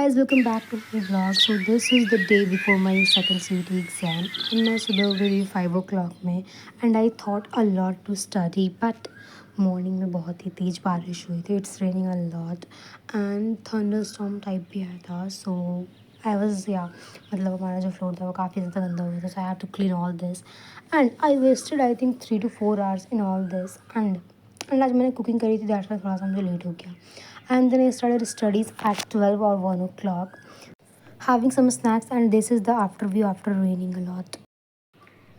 guys, welcome back to my vlog. So this is the day before my second CUT exam and मैं सुबह उठ रही 5 o'clock में and I thought a lot to study but morning में बहुत ही तेज़ बारिश हुई थी. It's raining a lot and thunderstorm type भी आया था. So I was मतलब हमारा जो फ्लोर था वो काफ़ी ज़्यादा गंदा हो गया था. So I had to clean all this and I wasted I think 3 to 4 hours in all this and आज मैंने कुकिंग करी थी. दैट्स वाई थोड़ा सा मुझे लेट हो गया. And then I started studies at 12 or 1 o'clock, having some snacks, and this is the after view after raining a lot.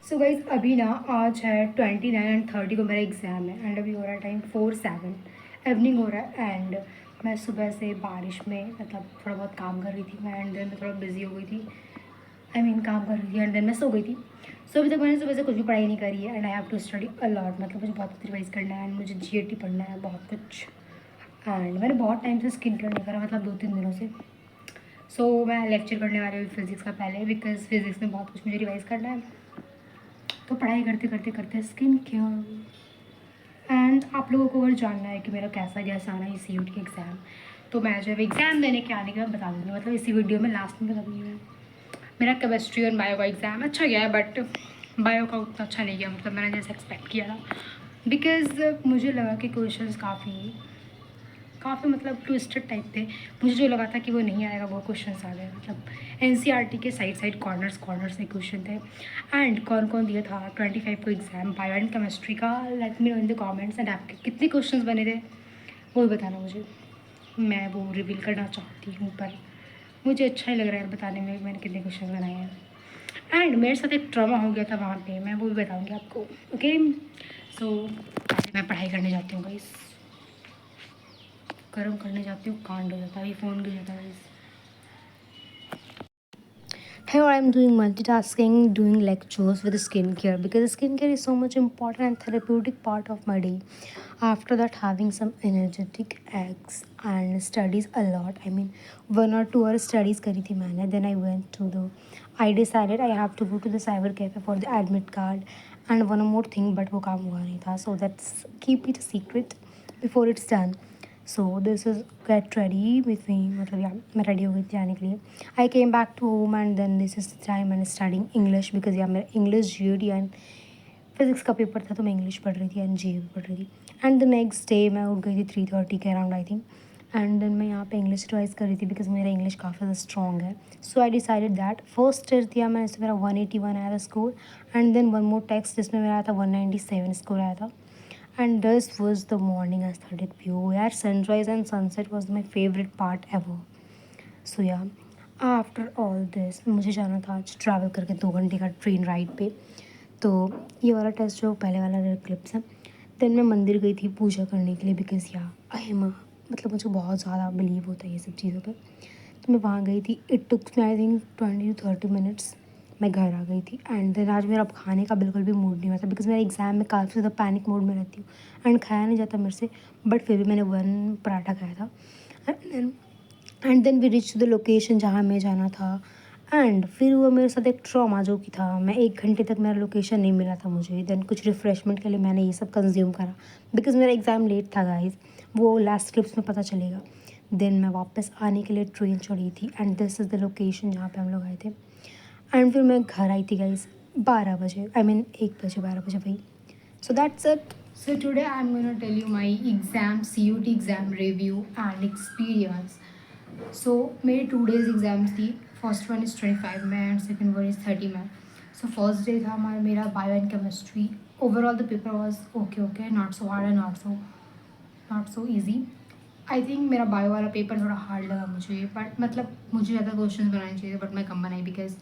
So guys अभी ना आज है 29 एंड 30 को मेरा एग्ज़ाम है एंड अभी हो रहा है टाइम 4:07 इवनिंग हो रहा है एंड मैं सुबह से बारिश में मतलब थोड़ा बहुत काम कर रही थी मैं एंड देन मैं थोड़ा बिजी हो गई थी. काम कर रही थी एंड देन मैं सो गई थी. सो अभी तक मैंने सुबह से कुछ भी पढ़ाई नहीं करी है and I have to study a lot. मतलब मुझे बहुत कुछ रिवाइज करना है एंड मुझे GAT पढ़ना है बहुत कुछ. एंड मैंने बहुत टाइम से स्किन केयर नहीं करा मतलब 2-3 दिनों से. सो मैं लेक्चर करने वाली हूँ फिज़िक्स का पहले बिकॉज फिज़िक्स में बहुत कुछ मुझे रिवाइज करना है. तो पढ़ाई करते करते करते स्किन केयर एंड आप लोगों को अगर जानना है कि मेरा कैसा गया सारा ये CUT के एग्ज़ाम तो मैं जब एग्ज़ाम देने के आने के बाद बता दूँगी. मतलब इसी वीडियो में लास्ट में बता दूँगी मैं. मेरा केमिस्ट्री और बायो का एग्ज़ाम अच्छा गया है बट बायो का उतना अच्छा नहीं गया मतलब मैंने जैसे एक्सपेक्ट किया था बिकॉज मुझे लगा कि क्वेश्चंस काफ़ी मतलब ट्विस्टेड टाइप थे. मुझे जो लगा था कि वो नहीं आएगा वो क्वेश्चंस आ गए. मतलब NCERT के साइड कॉर्नर्स में क्वेश्चन थे. एंड कौन कौन दिया था 25 को एग्ज़ाम बायो एंड केमिस्ट्री का. Let me know in the comments and आपके कितने क्वेश्चंस बने थे वो भी बताना मुझे. मैं वो रिवील करना चाहती हूँ पर मुझे अच्छा ही लग रहा है बताने में मैंने कितने क्वेश्चन बनाए हैं. एंड मेरे साथ एक ट्रॉमा हो गया था वहाँ पे मैं वो भी बताऊँगी आपको. ओके सो मैं पढ़ाई करने जाती हूँ गाइस. गर्म करने जाती हूँ कांड हो जाता है. ये फ़ोन गिर जाता है. Here I am doing multitasking, doing lectures with skincare because skincare is so much important and therapeutic part of my day. After that, having some energetic eggs and studies a lot. I mean, 1 or 2 hours studies करी थी मैंने. Then I went to the. I decided I have to go to the cyber cafe for the admit card and one more thing, but वो काम हुआ नहीं था. So that's keep it a secret before it's done. So this is get ready with me. मतलब मैं रेडी हो गई थी जाने के लिए. I came back to home and then this is time and studing English because मेरा इंग्लिश GAT एंड फिज़िक्स का पेपर था तो मैं इंग्लिश पढ़ रही थी एंड GAT भी पढ़ रही थी. एंड द नेक्स्ट डे मैं उठ गई थी 3:30 के around I think. And then मैं यहाँ पे इंग्लिश रिवाइज कर रही थी बिकॉज मेरा इंग्लिश काफ़ी ज़्यादा स्ट्रॉन्ग है. So I decided that first test दिया मैंने इसमें मेरा 181 आया था score and then one more text जिसमें मेरा आया था 197 स्कोर आया था. And this was the morning aesthetic view. Yeah, sunrise and sunset was my favorite part ever. So yeah, after all this मुझे जाना था आज ट्रैवल करके 2 घंटे का ट्रेन राइड पे. तो ये वाला टेस्ट जो पहले वाला क्लिप्स है. देन मैं मंदिर गई थी पूजा करने के लिए बिकॉज अहिमा मतलब मुझे बहुत ज़्यादा बिलीव होता है ये सब चीज़ों पे. तो मैं वहाँ गई थी. It took I think 20 to 30 minutes. मैं घर आ गई थी एंड देन आज मेरा अब खाने का बिल्कुल भी मूड नहीं हुआ था बिकॉज मेरा एग्ज़ाम में काफ़ी ज़्यादा पैनिक मोड में रहती हूँ एंड खाया नहीं जाता मेरे से. बट फिर भी मैंने 1 पराठा खाया था and then we reach to the location जहाँ हमें जाना था. एंड फिर हुआ मेरे साथ एक ट्रॉमा जो कि था मैं 1 घंटे तक मेरा लोकेशन नहीं मिला था मुझे. देन कुछ रिफ़्रेशमेंट के लिए मैंने ये सब कंज्यूम करा बिकॉज मेरा एग्ज़ाम लेट था गाइज. वो लास्ट क्लिप्स में पता चलेगा. देन मैं वापस आने के लिए ट्रेन चढ़ी थी and this is the location जहाँ पे हम लोग आए थे. एंड फिर मैं घर आई थी गाइज 12 बजे. आई मीन 1 बजे 12 बजे भाई. So that's it. So today I am gonna tell you my exam CUT exam review and experience. So मेरी 2 days एग्ज़ाम्स थी. फर्स्ट वन इज़ 25 में एंड सेकेंड वन इज़ 30 में. सो फर्स्ट डे था हमारा मेरा bio and chemistry. Overall the paper was okay not so hard and not so easy. I think मेरा bio वाला paper थोड़ा hard लगा मुझे बट मतलब मुझे ज़्यादा क्वेश्चन बनाने चाहिए बट मैं कम बनाई बिकॉज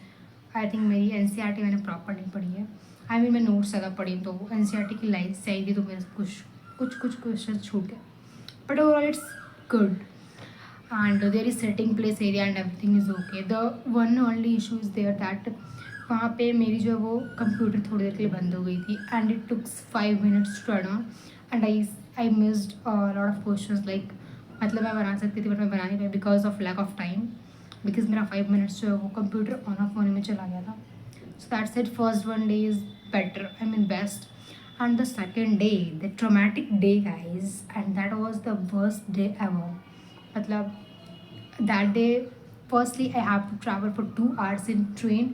आई थिंक मेरी NCERT मैंने प्रॉपर नहीं पढ़ी है. आई मीन मैं नोट्स ज़्यादा पढ़ी तो NCERT की लाइन्स चाहिए थी तो मेरे कुछ क्वेश्चन छूट गए. But overall it's good and there is setting place area and everything is okay. The one only issue is there that वहाँ पे मेरी जो है वो कंप्यूटर थोड़ी देर के लिए बंद हो गई थी and it tooks 5 minutes to turn on and I missed lot of questions like मतलब मैं बना सकती थी बट मैं बना नहीं पाई because of lack of time because मेरा 5 minutes जो है वो कंप्यूटर ऑन ऑफ होने में चला गया था. So that's it. First one day is better I mean best and the second day the traumatic day guys and that was the worst day ever. मतलब that day firstly I have to travel for 2 hours in train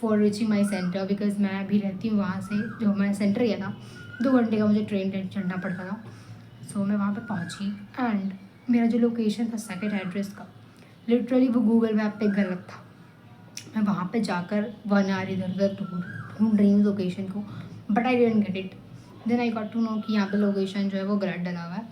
for reaching my centre, because मैं अभी रहती हूँ वहाँ से, जो मैं centre गया था 2 घंटे का मुझे ट्रेन चढ़ना पड़ता था। सो मैं वहाँ पे पहुँची एंड मेरा जो लोकेशन था सेकंड एड्रेस का, लिटरली वो गूगल मैप पे गलत था। मैं वहाँ पे जाकर 1 hour इधर उधर ढूंढ रही हूँ लोकेशन को, but I didn't get it. Then I got to know कि यहाँ पे लोकेशन जो है वो गलत डला हुआ है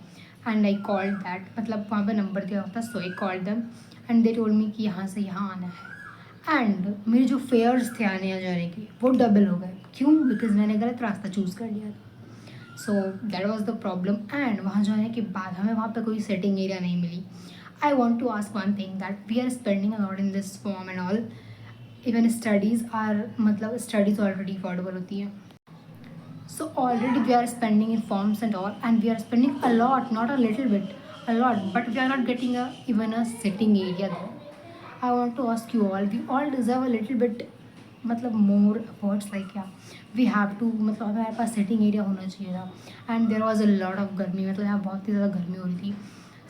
एंड आई कॉल्ड दैट, मतलब वहाँ पे नंबर दिया हुआ था, so I called them and they told me कि यहाँ से यहाँ आना है। एंड मेरे जो फेयर्स थे आने जाने के वो डबल हो गए। क्यों? बिकॉज मैंने गलत रास्ता चूज़ कर लिया था। So that was the problem. And वहाँ जाने के बाद हमें वहाँ पे कोई सेटिंग एरिया नहीं मिली। I want to ask one thing that we are spending a lot in this form and all, even studies are, मतलब स्टडीज़ ऑलरेडी अफोर्डेबल होती हैं। So already we are spending in forms and all, and we are spending a lot, not a little bit, a lot, but we are not getting even a sitting area there. I want to ask you all, we all deserve a little bit, मतलब more efforts, like yeah, we have to, मतलब हमारे पास sitting area होना चाहिए था। And there was a lot of गर्मी, मतलब यहाँ बहुत ही ज़्यादा गर्मी हो रही थी।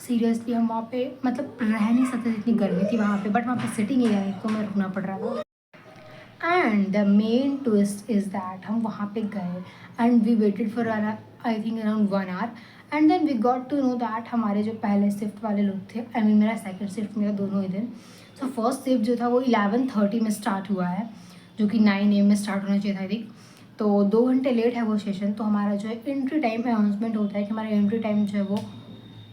सीरियसली हम वहाँ पे मतलब रह नहीं सकते, इतनी गर्मी थी वहाँ पे, बट वहाँ पे सिटिंग एरिया है तो मैं रुकना पड़ रहा था। And the main twist is that हम वहाँ पे गए and we waited for I think around 1 hour and then we got to know that हमारे जो पहले शिफ्ट वाले लोग थे, आई मीन मेरा सेकंड शिफ्ट, मेरा दोनों ही दिन। सो फर्स्ट शिफ्ट जो था वो 11:30 में स्टार्ट हुआ है, जो कि 9 AM में स्टार्ट होना चाहिए था आई थिंक। तो 2 घंटे लेट है वो सेशन। तो हमारा जो है एंट्री टाइम अनाउंसमेंट होता है कि हमारा एंट्री टाइम जो है वो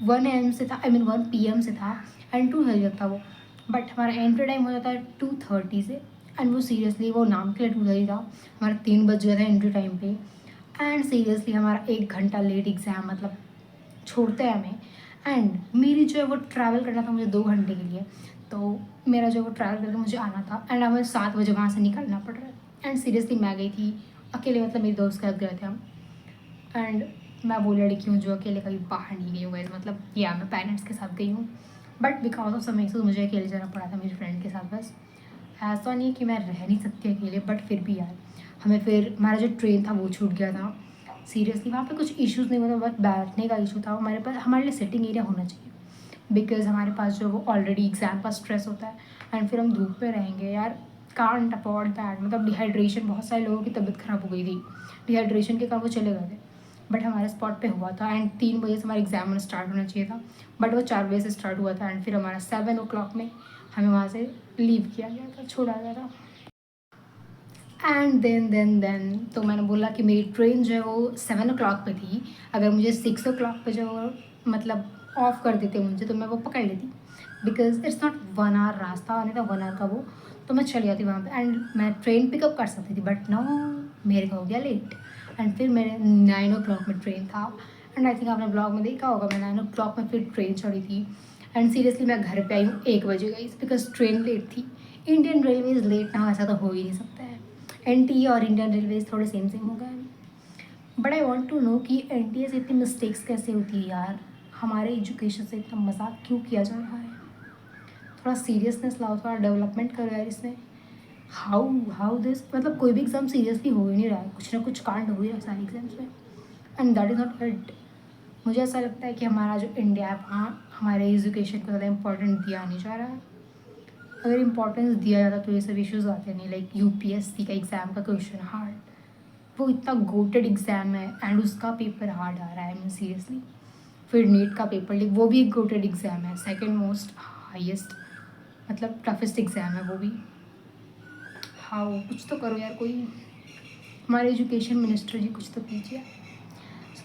1 AM से था, आई मीन 1 PM से था एंड 2 तक था वो, बट हमारा एंट्री टाइम हो जाता है 2:30 से। एंड वो सीरियसली वो नाम के लिए 2:30 था, हमारा 3 बज गया था एंट्री टाइम पे। एंड सीरियसली हमारा 1 घंटा लेट एग्ज़ाम, मतलब छोड़ते हैं हमें। एंड मेरी जो है वो ट्रैवल करना था मुझे 2 घंटे के लिए, तो मेरा जो है वो ट्रैवल करके मुझे आना था एंड हमें 7 बजे वहाँ से निकलना पड़ रहा है। एंड सीरियसली मैं गई थी अकेले, मतलब मेरे दोस्त के साथ गए थे हम। एंड मैं वो लड़की हूँ जो अकेले कभी बाहर नहीं गई हूँ गाइस, मतलब या मैं पेरेंट्स के साथ गई हूँ, but because of some issues मुझे अकेले जाना पड़ा था मेरी फ्रेंड के साथ। बस ऐसा नहीं कि मैं रह नहीं सकती अकेले, बट फिर भी यार हमें फिर हमारा जो ट्रेन था वो छूट गया था। सीरियसली वहाँ पे कुछ इश्यूज़ नहीं, मतलब बस बैठने का इशू था। हमारे पास हमारे लिए सिटिंग एरिया होना चाहिए, बिकॉज हमारे पास जो वो ऑलरेडी एग्ज़ाम का स्ट्रेस होता है एंड फिर हम धूप में रहेंगे यार, कांट अफोर्ड दैट। मतलब डिहाइड्रेशन, बहुत सारे लोगों की तबीयत ख़राब हो गई थी डिहाइड्रेशन के कारण, वो चले गए थे, बट हमारे स्पॉट पे हुआ था। एंड 3 बजे से हमारा एग्जाम स्टार्ट होना चाहिए था, बट वो 4 बजे से स्टार्ट हुआ था एंड फिर हमारा 7 o'clock में हमें वहाँ से लीव किया गया था, छोड़ा गया था। एंड देन तो मैंने बोला कि मेरी ट्रेन जो है वो 7 o'clock पे थी, अगर मुझे 6 o'clock पे जो मतलब ऑफ कर देते मुझे तो मैं वो पकड़ लेती, बिकॉज इट्स नॉट 1 hour रास्ता आने था, 1 hour का वो, तो मैं चली जाती वहाँ पे एंड मैं ट्रेन पिकअप कर सकती थी, बट नो, मेरे को हो गया लेट। एंड फिर मेरे 9 o'clock में ट्रेन था एंड आई थिंक आपने ब्लॉग में देखा होगा, मैं 9 o'clock में फिर ट्रेन चढ़ी थी। एंड सीरियसली मैं घर पे आई हूँ 1 बजे गई, बिकॉज ट्रेन लेट थी। इंडियन रेलवेज़ लेट ना, ऐसा तो हो ही नहीं सकता है। NTA और इंडियन रेलवेज़ थोड़े सेम हो गए। But I want to know कि NTA से इतनी मिस्टेक्स कैसे होती है यार, हमारे एजुकेशन से इतना मजाक क्यों किया जा रहा है। थोड़ा सीरियसनेस लाओ, थोड़ा डेवलपमेंट करो यार इसमें। हाउ दिस, मतलब कोई भी एग्ज़ाम सीरियसली हो ही नहीं रहा है, कुछ ना कुछ कांड हो ही रहा है सारे एग्जाम्स में and that is not it. मुझे ऐसा लगता है कि हमारा जो इंडिया है वहाँ हमारे एजुकेशन को ज़्यादा इंपॉर्टेंट दिया नहीं जा रहा है। अगर इम्पोर्टेंस दिया जाता तो ये सब इश्यूज़ आते नहीं, लाइक UPSC का एग्ज़ाम का क्वेश्चन हार्ड, वो इतना गोटेड एग्ज़ाम है एंड उसका पेपर हार्ड आ रहा है, मैं सीरियसली। फिर नीट का पेपर लीक, वो भी एक गोटेड एग्ज़ाम है, सेकंड मोस्ट हाईएस्ट, मतलब टफेस्ट एग्ज़ाम है वो भी। हाउ, कुछ तो करो यार कोई, हमारे एजुकेशन मिनिस्टर जी कुछ तो कीजिए।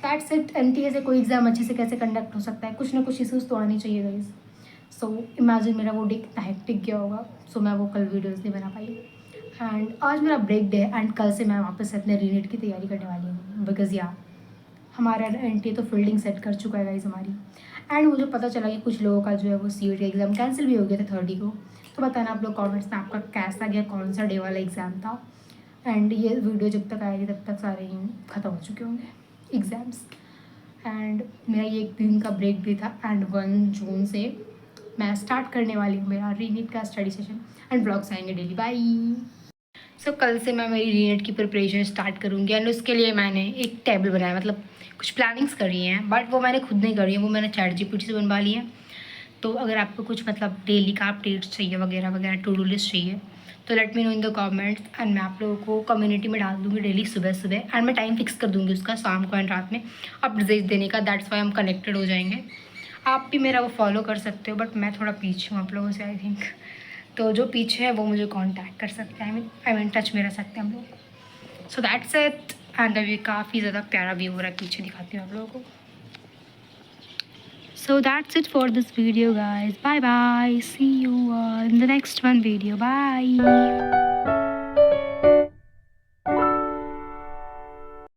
That's it. NTA से कोई एग्ज़ाम अच्छे से कैसे कंडक्ट हो सकता है, कुछ ना कुछ इश्यूज़ तो आने चाहिए गाइस। सो इमेजिन मेरा वो डे कितना हेक्टिक गया होगा, सो मैं वो कल वीडियोज़ नहीं बना पाई। एंड आज मेरा ब्रेक डे है एंड कल से मैं वापस से अपने रीनेट की तैयारी करने वाली हूँ, बिकॉज़ या हमारा NTA तो फील्डिंग सेट कर चुका है गाइस हमारी। एंड मुझे पता चला कि कुछ लोगों का जो है वो CUET एग्ज़ाम कैंसिल भी हो गया था 30 को। तो बताना आप लोग कमेंट्स में आपका कैसा गया, कौन सा डे वाला एग्ज़ाम था। एंड ये वीडियो जब तक आएगी तब तक सारे ही ख़त्म हो चुके होंगे एग्ज़ाम्स। एंड मेरा ये 1 दिन का ब्रेक भी था एंड 1 जून से मैं स्टार्ट करने वाली हूँ मेरा रीनेट का स्टडी सेशन एंड ब्लॉग्स आएंगे डेली। बाय। सो कल से मैं मेरी रीनेट की प्रिपरेशन स्टार्ट करूँगी एंड उसके लिए मैंने एक टेबल बनाया, मतलब कुछ प्लानिंग्स करी हैं, बट वो मैंने खुद नहीं करी है, वो मैंने ChatGPT से बनवा ली है। तो अगर आपको कुछ मतलब डेली का अपडेट्स चाहिए वगैरह वगैरह, टू डू लिस्ट चाहिए, तो let me know in the comments and मैं आप लोगों को कम्युनिटी में डाल दूँगी डेली सुबह सुबह, एंड मैं टाइम फिक्स कर दूँगी उसका शाम को एंड रात में अपडेट्स देने का। दैट्स वाई हम कनेक्टेड हो जाएंगे। आप भी मेरा वो फॉलो कर सकते हो, बट मैं थोड़ा पीछे हूँ आप लोगों से आई थिंक। तो जो पीछे है वो मुझे कांटेक्ट कर सकते हैं, आई मीन टच में रह सकते हैं हम लोग। सो दैट्स इट। एंड अभी काफ़ी ज़्यादा प्यारा व्यू हो रहा है, पीछे दिखाती हूँ आप लोगों को। So that's it for this video guys. Bye bye. See you in the next one video. Bye.